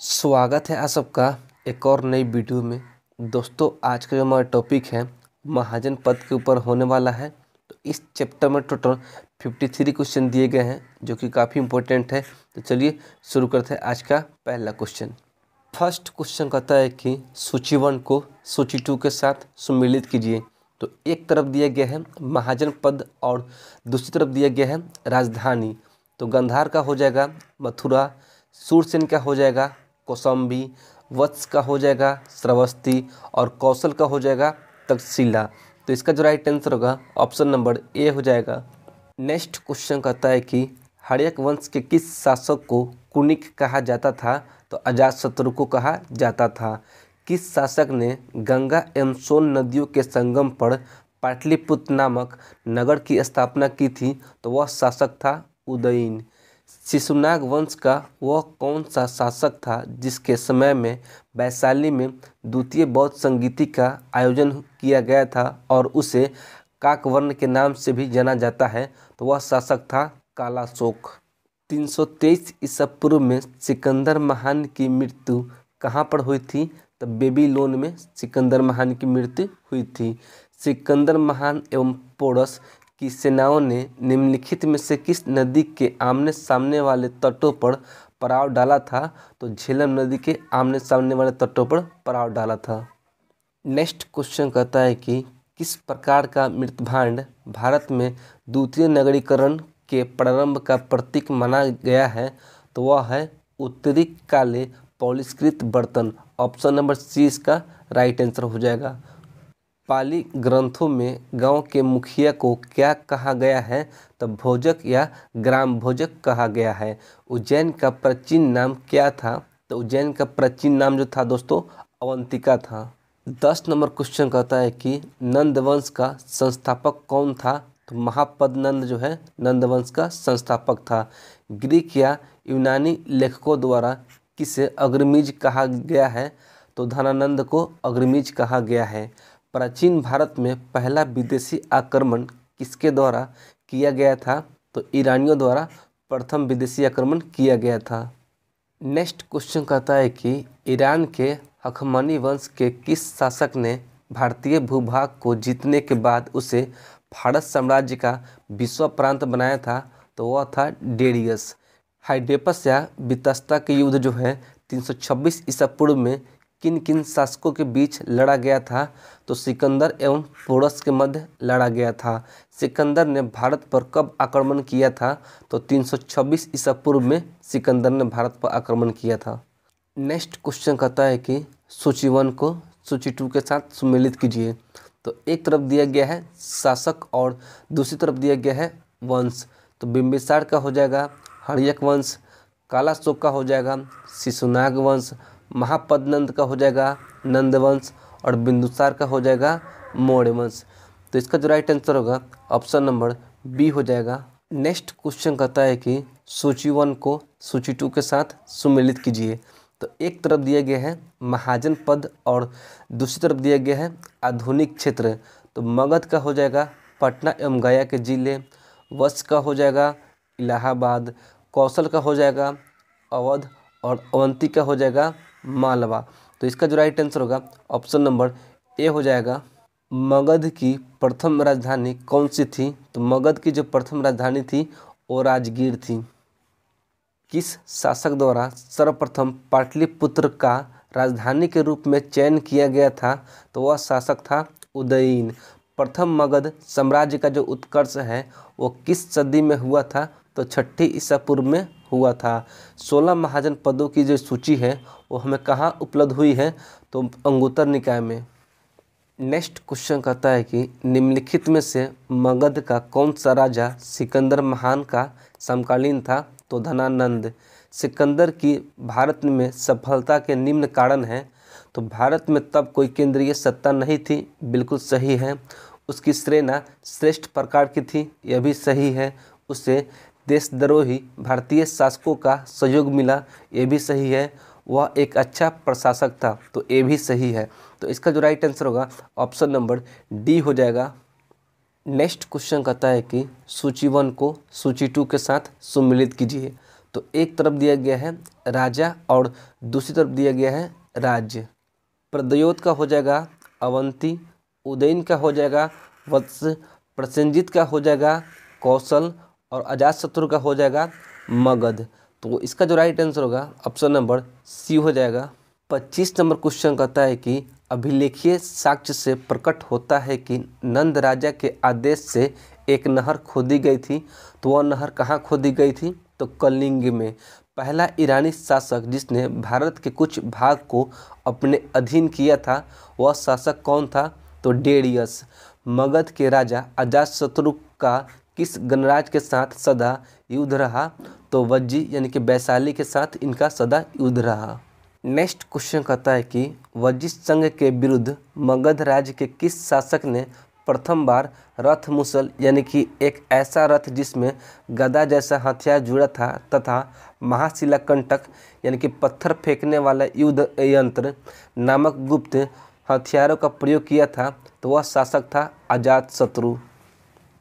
स्वागत है आप सबका एक और नई वीडियो में। दोस्तों, आज का जो हमारा टॉपिक है महाजन पद के ऊपर होने वाला है। तो इस चैप्टर में टोटल 53 क्वेश्चन दिए गए हैं जो कि काफ़ी इंपॉर्टेंट है। तो चलिए शुरू करते हैं आज का पहला क्वेश्चन। फर्स्ट क्वेश्चन कहता है कि सूची 1 को सूची 2 के साथ सम्मिलित कीजिए। तो एक तरफ दिया गया है महाजन पद और दूसरी तरफ दिया गया है राजधानी। तो गंधार का हो जाएगा मथुरा, शूरसेन का हो जाएगा कौशाम्बी, वत्स का हो जाएगा श्रावस्ती और कौशल का हो जाएगा तक्षशिला। तो इसका जो राइट आंसर होगा ऑप्शन नंबर ए हो जाएगा। नेक्स्ट क्वेश्चन कहता है कि हर्यक वंश के किस शासक को कुनिक कहा जाता था? तो अजातशत्रु को कहा जाता था। किस शासक ने गंगा एवं सोन नदियों के संगम पर पाटलिपुत्र नामक नगर की स्थापना की थी? तो वह शासक था उदयन। शिशुनाग वंश का वह कौन सा शासक था जिसके समय में वैशाली में द्वितीय बौद्ध संगीति का आयोजन किया गया था और उसे काकवर्ण के नाम से भी जाना जाता है? तो वह शासक था कालाशोक। 323 ईसा पूर्व में सिकंदर महान की मृत्यु कहाँ पर हुई थी? तो बेबीलोन में सिकंदर महान की मृत्यु हुई थी। सिकंदर महान एवं पोरस की सेनाओं ने निम्नलिखित में से किस नदी के आमने सामने वाले तटों पर पड़ाव डाला था? तो झेलम नदी के आमने सामने वाले तटों पर पड़ाव डाला था। नेक्स्ट क्वेश्चन कहता है कि किस प्रकार का मृतभांड भारत में द्वितीय नगरीकरण के प्रारंभ का प्रतीक माना गया है? तो वह है उत्तरी काले पॉलिशकृत बर्तन। ऑप्शन नंबर सी इसका राइट आंसर हो जाएगा। पाली ग्रंथों में गांव के मुखिया को क्या कहा गया है? तो भोजक या ग्राम भोजक कहा गया है। उज्जैन का प्राचीन नाम क्या था? तो उज्जैन का प्राचीन नाम जो था दोस्तों अवंतिका था। 10 नंबर क्वेश्चन कहता है कि नंद वंश का संस्थापक कौन था? तो महापद नंद जो है नंद वंश का संस्थापक था। ग्रीक या यूनानी लेखकों द्वारा किसे अग्रमीज कहा गया है? तो धनानंद को अग्रमीज कहा गया है। प्राचीन भारत में पहला विदेशी आक्रमण किसके द्वारा किया गया था? तो ईरानियों द्वारा प्रथम विदेशी आक्रमण किया गया था। नेक्स्ट क्वेश्चन कहता है कि ईरान के हखमनी वंश के किस शासक ने भारतीय भूभाग को जीतने के बाद उसे भारत साम्राज्य का विश्व प्रांत बनाया था? तो वह था डेरियस। हाइडेपस या बितस्ता के युद्ध जो है 326 ईसा पूर्व में किन किन शासकों के बीच लड़ा गया था? तो सिकंदर एवं पोरस के मध्य लड़ा गया था। सिकंदर ने भारत पर कब आक्रमण किया था? तो 326 ईसा पूर्व में सिकंदर ने भारत पर आक्रमण किया था। नेक्स्ट क्वेश्चन कहता है कि सूची 1 को सूची 2 के साथ सम्मिलित कीजिए। तो एक तरफ दिया गया है शासक और दूसरी तरफ दिया गया है वंश। तो बिंबिसार का हो जाएगा हर्यक वंश, कालाशोक का हो जाएगा शिशुनाग वंश, महापद्नंद का हो जाएगा नंद वंश और बिंदुसार का हो जाएगा मौर्य वंश। तो इसका जो राइट आंसर होगा ऑप्शन नंबर बी हो जाएगा। नेक्स्ट क्वेश्चन कहता है कि सूची 1 को सूची 2 के साथ सम्मिलित कीजिए। तो एक तरफ दिया गया है महाजन पद और दूसरी तरफ दिया गया है आधुनिक क्षेत्र। तो मगध का हो जाएगा पटना एवं गया के जिले, वत्स का हो जाएगा इलाहाबाद, कौशल का हो जाएगा अवध और अवंती का हो जाएगा मालवा। तो इसका जो राइट आंसर होगा ऑप्शन नंबर ए हो जाएगा। मगध की प्रथम राजधानी कौन सी थी? तो मगध की जो प्रथम राजधानी थी वो राजगीर थी। किस शासक द्वारा सर्वप्रथम पाटलिपुत्र का राजधानी के रूप में चयन किया गया था? तो वह शासक था उदयन। प्रथम मगध साम्राज्य का जो उत्कर्ष है वो किस सदी में हुआ था? तो 6ठी ईसा पूर्व में हुआ था। 16 महाजन पदों की जो सूची है वो हमें कहाँ उपलब्ध हुई है? तो अंगुत्तर निकाय में। नेक्स्ट क्वेश्चन कहता है कि निम्नलिखित में से मगध का कौन सा राजा सिकंदर महान का समकालीन था? तो धनानंद। सिकंदर की भारत में सफलता के निम्न कारण हैं। तो भारत में तब कोई केंद्रीय सत्ता नहीं थी, बिल्कुल सही है। उसकी सेना श्रेष्ठ प्रकार की थी, यह भी सही है। उसे देशद्रोही भारतीय शासकों का सहयोग मिला, ये भी सही है। वह एक अच्छा प्रशासक था, तो ये भी सही है। तो इसका जो राइट आंसर होगा ऑप्शन नंबर डी हो जाएगा। नेक्स्ट क्वेश्चन कहता है कि सूची 1 को सूची 2 के साथ सम्मिलित कीजिए। तो एक तरफ दिया गया है राजा और दूसरी तरफ दिया गया है राज्य। प्रद्योत का हो जाएगा अवंती, उदयन का हो जाएगा वत्स, प्रसेनजीत का हो जाएगा कौशल और अजातशत्रु का हो जाएगा मगध। तो इसका जो राइट आंसर होगा ऑप्शन नंबर सी हो जाएगा। 25 नंबर क्वेश्चन कहता है कि अभिलेखीय साक्ष्य से प्रकट होता है कि नंद राजा के आदेश से एक नहर खोदी गई थी। तो वह नहर कहाँ खोदी गई थी? तो कलिंग में। पहला ईरानी शासक जिसने भारत के कुछ भाग को अपने अधीन किया था वह शासक कौन था? तो डेरियस। मगध के राजा अजातशत्रु का किस गणराज्य के साथ सदा युद्ध रहा? तो वज्जी यानी कि वैशाली के साथ इनका सदा युद्ध रहा। नेक्स्ट क्वेश्चन कहता है कि वज्जी संघ के विरुद्ध मगध राज्य के किस शासक ने प्रथम बार रथ मुसल यानी कि एक ऐसा रथ जिसमें गदा जैसा हथियार जुड़ा था तथा महाशिलाकंटक यानी कि पत्थर फेंकने वाला युद्ध यंत्र नामक गुप्त हथियारों का प्रयोग किया था? तो वह शासक था अजातशत्रु।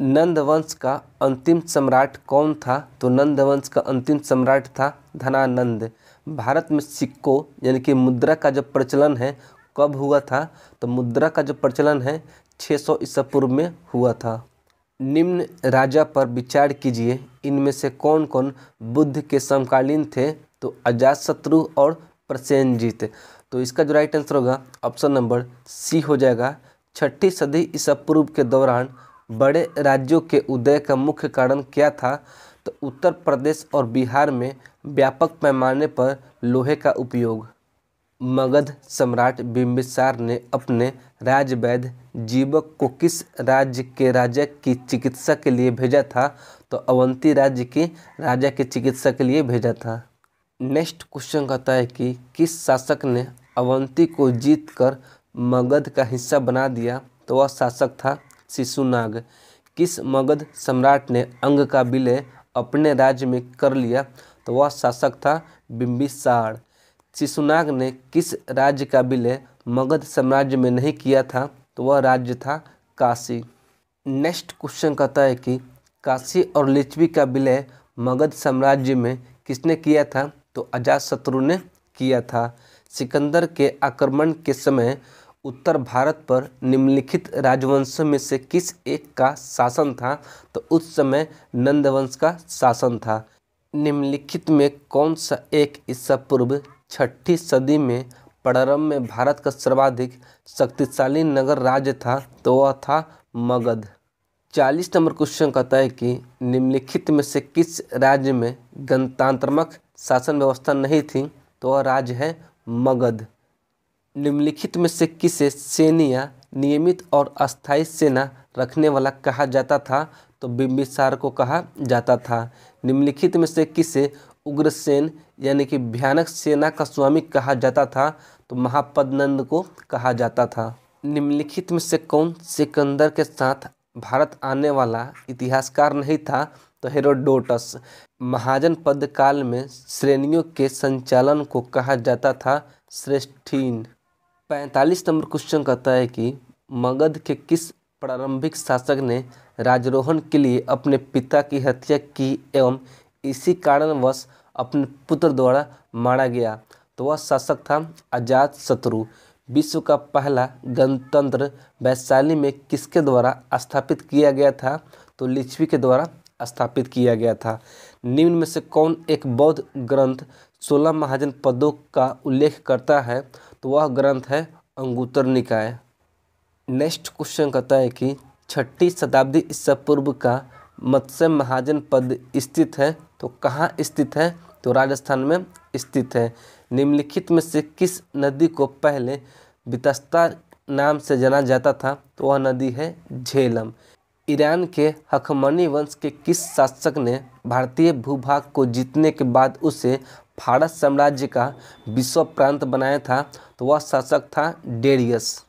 नंद वंश का अंतिम सम्राट कौन था? तो नंद वंश का अंतिम सम्राट था धनानंद। भारत में सिक्कों यानी कि मुद्रा का जो प्रचलन है कब हुआ था? तो मुद्रा का जो प्रचलन है 600 ईसा पूर्व में हुआ था। निम्न राजा पर विचार कीजिए, इनमें से कौन कौन बुद्ध के समकालीन थे? तो अजातशत्रु और प्रसेनजीत। तो इसका जो राइट आंसर होगा ऑप्शन नंबर सी हो जाएगा। 6ठी सदी ईसा पूर्व के दौरान बड़े राज्यों के उदय का मुख्य कारण क्या था? तो उत्तर प्रदेश और बिहार में व्यापक पैमाने पर लोहे का उपयोग। मगध सम्राट बिंबिसार ने अपने राजवैद्य जीवक को किस राज्य के राजा की चिकित्सा के लिए भेजा था? तो अवंती राज्य के राजा की चिकित्सा के लिए भेजा था। नेक्स्ट क्वेश्चन कहता है कि किस शासक ने अवंती को जीतकर मगध का हिस्सा बना दिया? तो वह शासक था शिशुनाग। किस मगध सम्राट ने अंग का विलय अपने राज्य में कर लिया? तो वह शासक था बिंबिसार। शिशुनाग ने किस राज्य का विलय मगध साम्राज्य में नहीं किया था? तो वह राज्य था काशी। नेक्स्ट क्वेश्चन कहता है कि काशी और लिच्छवी का विलय मगध साम्राज्य में किसने किया था? तो अजातशत्रु ने किया था। सिकंदर के आक्रमण के समय उत्तर भारत पर निम्नलिखित राजवंशों में से किस एक का शासन था? तो उस समय नंद वंश का शासन था। निम्नलिखित में कौन सा एक ईसा पूर्व 6ठी सदी में प्रारंभ में भारत का सर्वाधिक शक्तिशाली नगर राज्य था? तो वह था मगध। 40 नंबर क्वेश्चन कहता है कि निम्नलिखित में से किस राज्य में गणतंत्रात्मक शासन व्यवस्था नहीं थी? तो वह राज्य है मगध। निम्नलिखित में से किसे सेनिया नियमित और अस्थायी सेना रखने वाला कहा जाता था? तो बिंबिसार को कहा जाता था। निम्नलिखित में से किसे उग्रसेन यानी कि भयानक सेना का स्वामी कहा जाता था? तो महापद्नंद को कहा जाता था। निम्नलिखित में से कौन सिकंदर के साथ भारत आने वाला इतिहासकार नहीं था? तो हेरोडोटस। महाजन पद काल में श्रेणियों के संचालन को कहा जाता था श्रेष्ठीन। 45 नंबर क्वेश्चन कहता है कि मगध के किस प्रारंभिक शासक ने राजरोहण के लिए अपने पिता की हत्या की एवं इसी कारणवश अपने पुत्र द्वारा मारा गया? तो वह शासक था अजातशत्रु। विश्व का पहला गणतंत्र वैशाली में किसके द्वारा स्थापित किया गया था? तो लिच्छवी के द्वारा स्थापित किया गया था। निम्न में से कौन एक बौद्ध ग्रंथ 16 महाजन पदों का उल्लेख करता है? तो वह ग्रंथ है अंगुत्तर निकाय। नेक्स्ट क्वेश्चन कहता है कि 6ठी शताब्दी ईसा पूर्व का मत्स्य महाजन पद स्थित है? तो कहाँ स्थित है? तो राजस्थान में स्थित है। निम्नलिखित में से किस नदी को पहले बितस्ता नाम से जाना जाता था? तो वह नदी है झेलम। ईरान के हखमनी वंश के किस शासक ने भारतीय भूभाग को जीतने के बाद उसे फारस साम्राज्य का विश्व प्रांत बनाया था? तो वह शासक था डेरियस।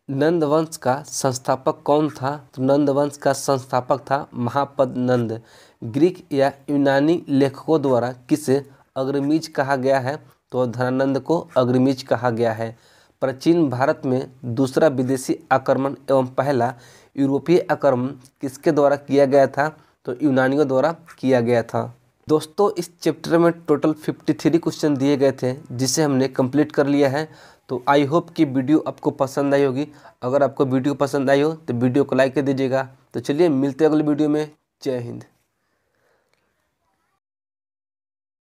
नंद वंश का संस्थापक कौन था? तो नंद वंश का संस्थापक था महापद्नंद। ग्रीक या यूनानी लेखकों द्वारा किसे अग्रमीज कहा गया है? तो धनानंद को अग्रमीज कहा गया है। प्राचीन भारत में दूसरा विदेशी आक्रमण एवं पहला यूरोपीय आक्रमण किसके द्वारा किया गया था? तो यूनानियों द्वारा किया गया था। दोस्तों इस चैप्टर में टोटल 53 क्वेश्चन दिए गए थे जिसे हमने कंप्लीट कर लिया है। तो आई होप कि वीडियो आपको पसंद आई होगी। अगर आपको वीडियो पसंद आई हो तो वीडियो को लाइक कर दीजिएगा। तो चलिए मिलते हैं अगले वीडियो में। जय हिंद।